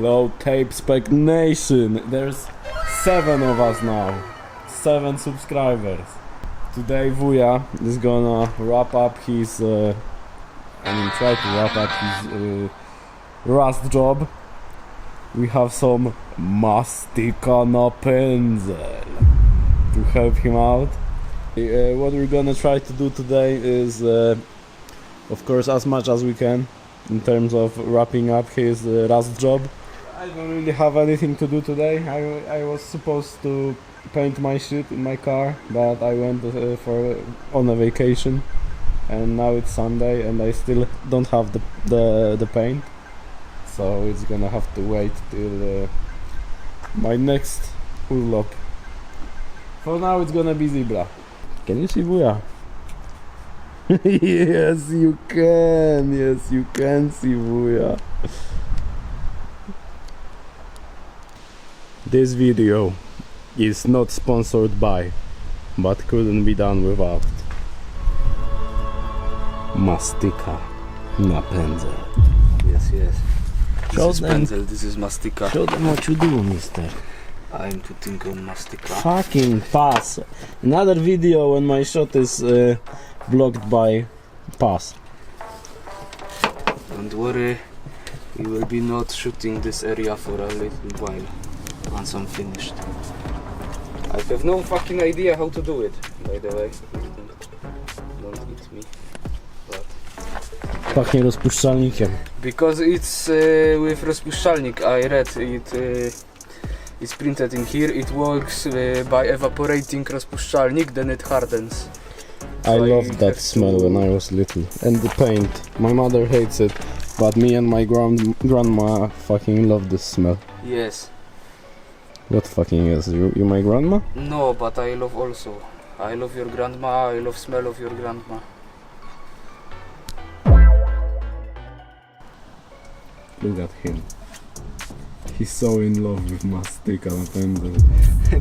Hello Tape SPEC Nation. There's 7 of us now. 7 subscribers. Today Wuya is gonna wrap up his try to wrap up his rust job. We have some mastika na pędzel to help him out. What we're gonna try to do today is of course as much as we can in terms of wrapping up his rust job. I don't really have anything to do today. I was supposed to paint my shit in my car, but I went on a vacation, and now it's Sunday and I still don't have the paint, so it's gonna have to wait till my next urlop. For now it's gonna be zebra. Can you see Wuya? Yes you can, yes you can see Wuya. This video is not sponsored by, but couldn't be done without mastika na pędzel. Yes. Show This is them. pencil, this is mastika. Show them what you do, mister. I'm putting on mastika. Fucking pass. Another video when my shot is blocked by pass. Don't worry, we will be not shooting this area for a little while once I'm finished. I have no fucking idea how to do it, by the way. Don't eat me. But Pachnie rozpuszczalnikiem. because it's with rozpuszczalnik, I read it. It's printed in here. It works by evaporating rozpuszczalnik, then it hardens. I So loved have that to- smell when I was little. And the paint. My mother hates it, but me and my grandma fucking love this smell. Yes. What fucking is? You my grandma? No, but I love also. I love your grandma. I love smell of your grandma. Look at him. He's so in love with mastika na pędzel.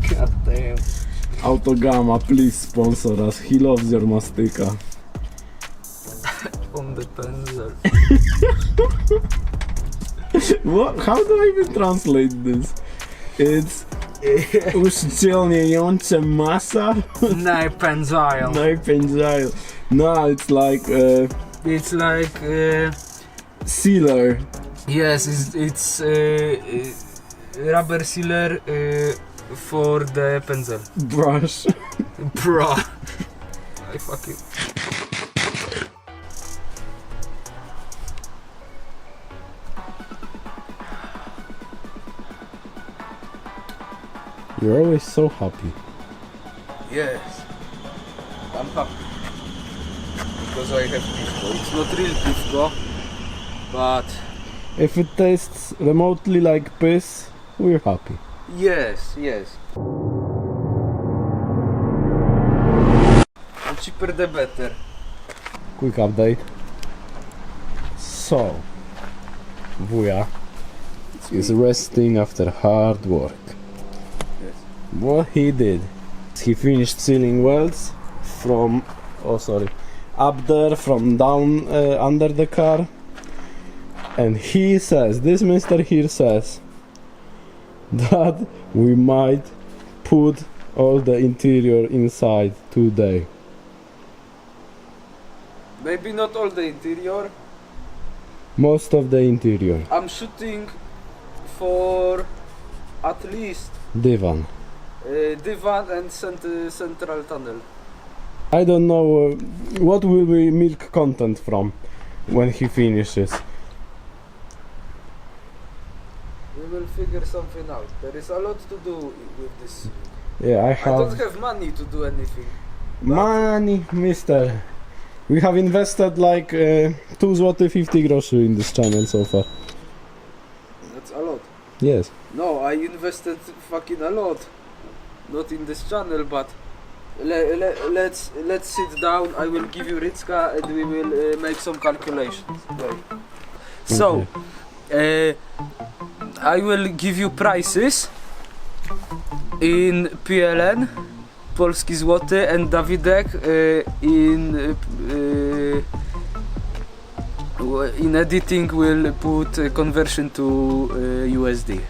God damn. Autogama, please sponsor us. He loves your mastika. On the pencil. What? How do I even translate this? It's uszczelniająca masa. Najpędzają. Najpędzają. No, it's like It's like sealer. yes, it's rubber sealer for the pencil. Brush. Bro. I fucking. You're always so happy. Yes. I'm happy. Because I have pivko. It's not real pivko, but If it tastes remotely like piss, we're happy. yes. The cheaper the better. Quick update. So, Wuya is resting after hard work. Yes. What he did, he finished sealing welds from, up there from down under the car. And he says, this mister here says, that we might put all the interior inside today. Maybe not all the interior. Most of the interior. I'm shooting for at least Divan. divan and central tunnel. I don't know what will be milk content from when he finishes. We will figure something out. There is a lot to do with this. Yeah, I I have don't have money to do anything. money, mister. We have invested like 2 zł 50 groszy in this channel so far. That's a lot. Yes. No, I invested fucking a lot. Not in this channel, but let's sit down. I will give you Ritska and we will make some calculations. Wait. So, I will give you prices in PLN, polski złoty, and Dawidek in In editing we'll put conversion to USD.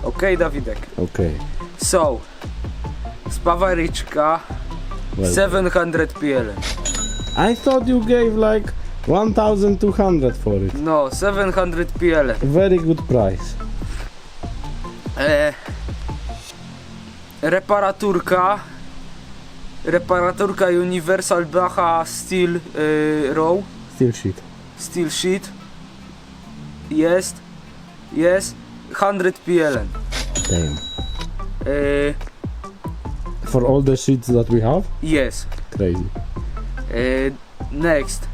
Okay, Davidek? Okay. So, spawaryczka Well, 700 PLN. I thought you gave like 1,200 for it. No, 700 PLN. Very good price. Reparaturka Universal Bacha Steel Row. Steel sheet. Jest 100 PLN. Damn. For all the sheets that we have? Yes. Crazy. Next.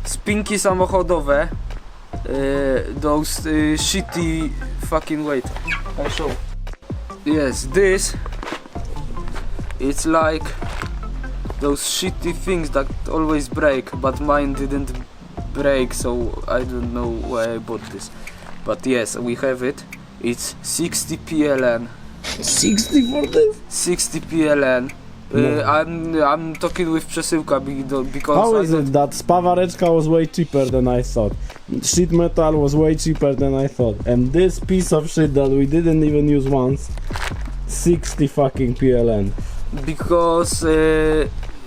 Spinki samochodowe. Those shitty fucking wait. I show. Yes, this. It's like those shitty things that always break, but mine didn't break, so I don't know why I bought this. But yes, we have it. It's 60 PLN. 60 for this? 60 PLN. No. I'm talking with przesyłka because How I is don't- it that spawareczka was way cheaper than I thought? Sheet metal was way cheaper than I thought. And this piece of shit that we didn't even use once, 60 fucking PLN. Because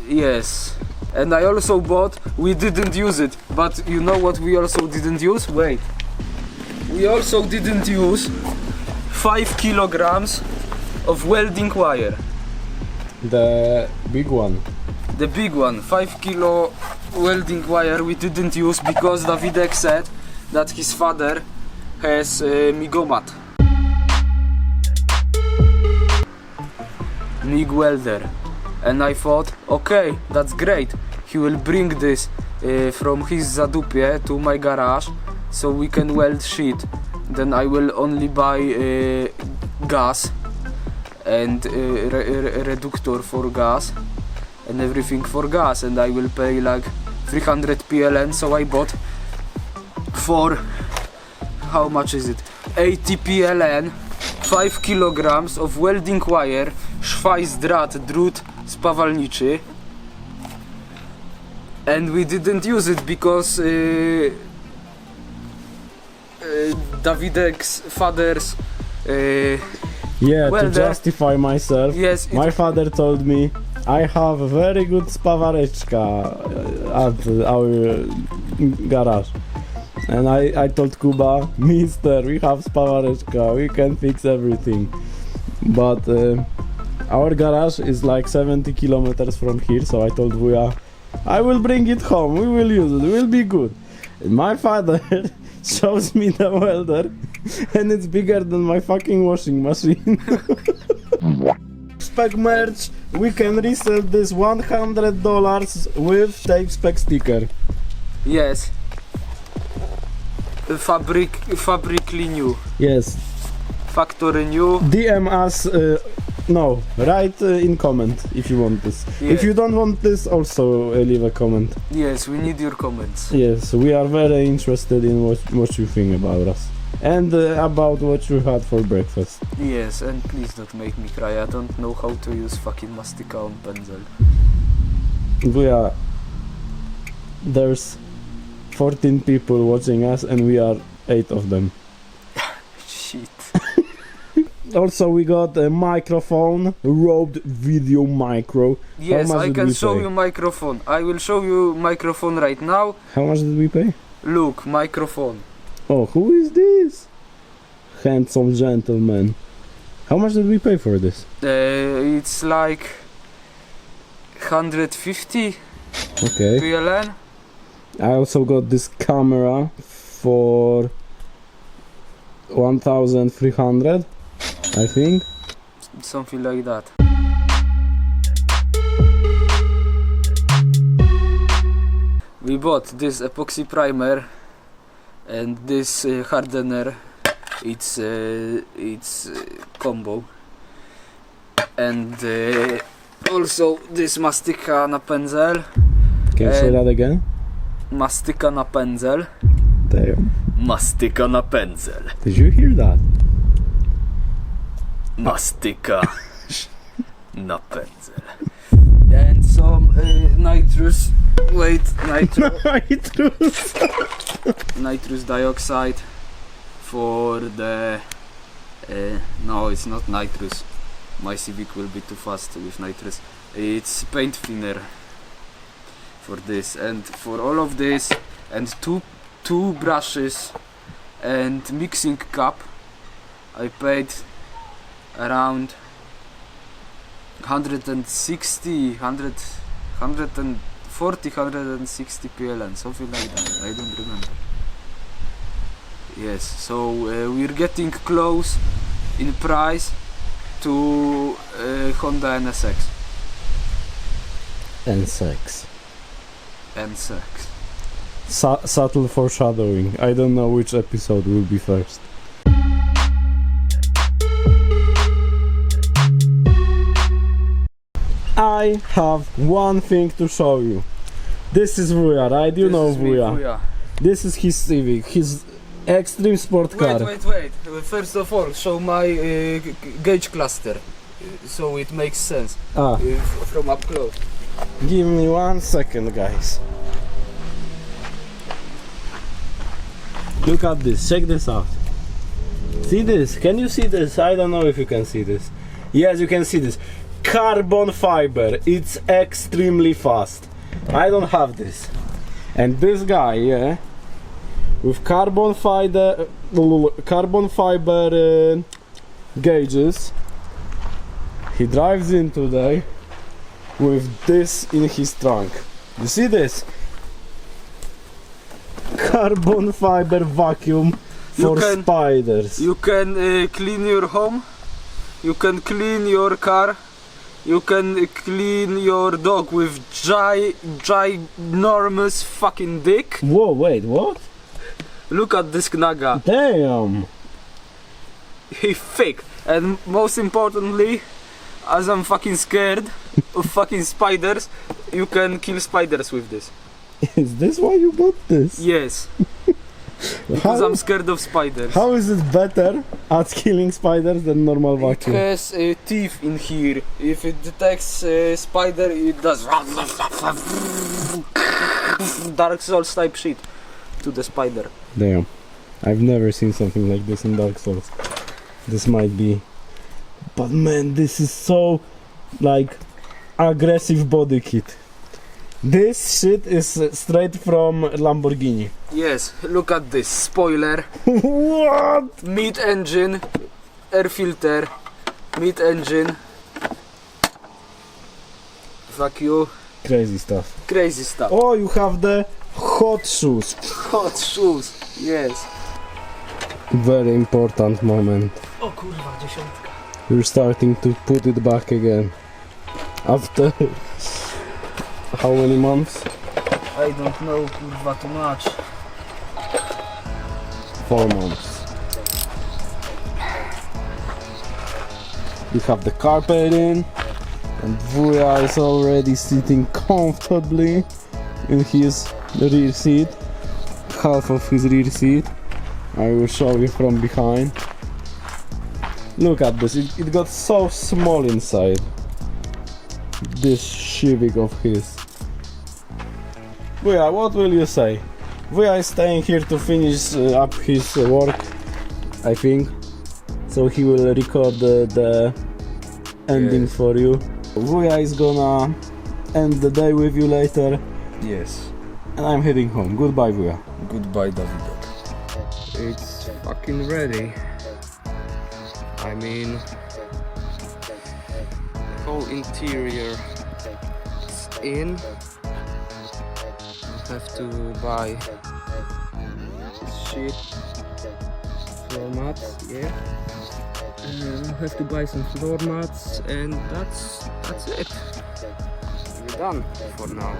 yes, and I also bought, we didn't use it, but you know what we also didn't use? Wait, we also didn't use 5 kilograms of welding wire. The big one. The big one, 5 kilo welding wire we didn't use because Davidek said that his father has migomat. MIG welder, and I thought, okay, that's great. He will bring this from his zadupie to my garage, so we can weld sheet. Then I will only buy gas and reductor for gas and everything for gas, and I will pay like 300 PLN. So I bought for how much is it? 80 PLN. 5 kilograms of welding wire, drut spawalniczy, and we didn't use it because Davidek's father's Yeah, welder. to justify myself, Yes, my father told me I have a very good spawareczka at our garage. And I told Kuba, mister, we have spawareczka, we can fix everything. But our garage is like 70 kilometers from here, so I told Vuya, I will bring it home, we will use it, we'll be good. And my father shows me the welder, and it's bigger than my fucking washing machine. SPEC merch, we can resell this $100 with tape SPEC sticker. yes, fabrically new, Yes. factory new. DM us, no, write in comment if you want this. Yeah. If you don't want this, also leave a comment. Yes, we need your comments. Yes, we are very interested in what you think about us. And about what you had for breakfast. Yes, and please don't make me cry. I don't know how to use fucking mastika on pencil. There's 14 people watching us and we are 8 of them. Shit. Also, we got a microphone, Rode Video Micro. Yes, much I did can we show pay? you microphone. I will show you microphone right now. How much did we pay? Look, microphone. Oh, who is this? Handsome gentleman. How much did we pay for this? It's like 150 Okay. PLN. I also got this camera for 1,300, I think. Something like that. We bought this epoxy primer and this hardener. It's combo, and also this mastika na pędzel. Can you say that again? Mastyka na pędzel. Damn. Mastyka na pędzel. Did you hear that? Mastyka na pędzel. And some nitrous. Wait, nitro. Nitrous. nitrous dioxide for the no, it's not nitrous. My Civic will be too fast with nitrous. It's paint thinner for this, and for all of this, and two brushes and mixing cup, I paid around 160, 140, 160 PLN, something like that. I don't remember. Yes, so we're getting close in price to Honda NSX. NSX. NSX. Subtle foreshadowing. I don't know which episode will be first. I have one thing to show you. This is Vuja, right? You know Vuja. This is his Civic, his extreme sport car. Wait. First of all, show my gauge cluster, so it makes sense from up close. Give me 1 second, guys. Look at this, check this out. See this? Can you see this? I don't know if you can see this. Yes, you can see this. Carbon fiber, it's extremely fast. I don't have this. And this guy, yeah, with carbon fiber gauges, he drives in today with this in his trunk. You see this? Carbon fiber vacuum for spiders. You can clean your home, you can clean your car, you can clean your dog with ginormous fucking dick. Whoa, wait, what? Look at this knaga. Damn! He thick. And most importantly, as I'm fucking scared of fucking spiders, you can kill spiders with this. Is this why you bought this? Yes. Because I'm scared of spiders. How is it better at killing spiders than normal vacuum? It has teeth in here. If it detects spider, it does Dark Souls type shit to the spider. Damn. I've never seen something like this in Dark Souls. This might be... But man, this is so... like... aggressive body kit. This shit is straight from Lamborghini. Yes, look at this. Spoiler. What? Mid-engine, air filter, mid-engine. Fuck you. Crazy stuff. Crazy stuff. Oh, you have the hot shoes. Hot shoes, yes. Very important moment. O kurwa, 10. We're starting to put it back again. After... how many months? I don't know, kurwa, too much. 4 months. We have the carpet in, and Vuja is already sitting comfortably in his rear seat, half of his rear seat. I will show you from behind. Look at this, it got so small inside. This Civic of his. Vuja, what will you say? Vuja is staying here to finish up his work, I think. So he will record the ending for you. Vuja is gonna end the day with you later. Yes. And I'm heading home. Goodbye, Vuja. Goodbye, David. It's fucking ready. I mean, the whole interior is in. I have to buy this shit, floor mats, yeah. I have to buy some floor mats, and that's it. We're done for now.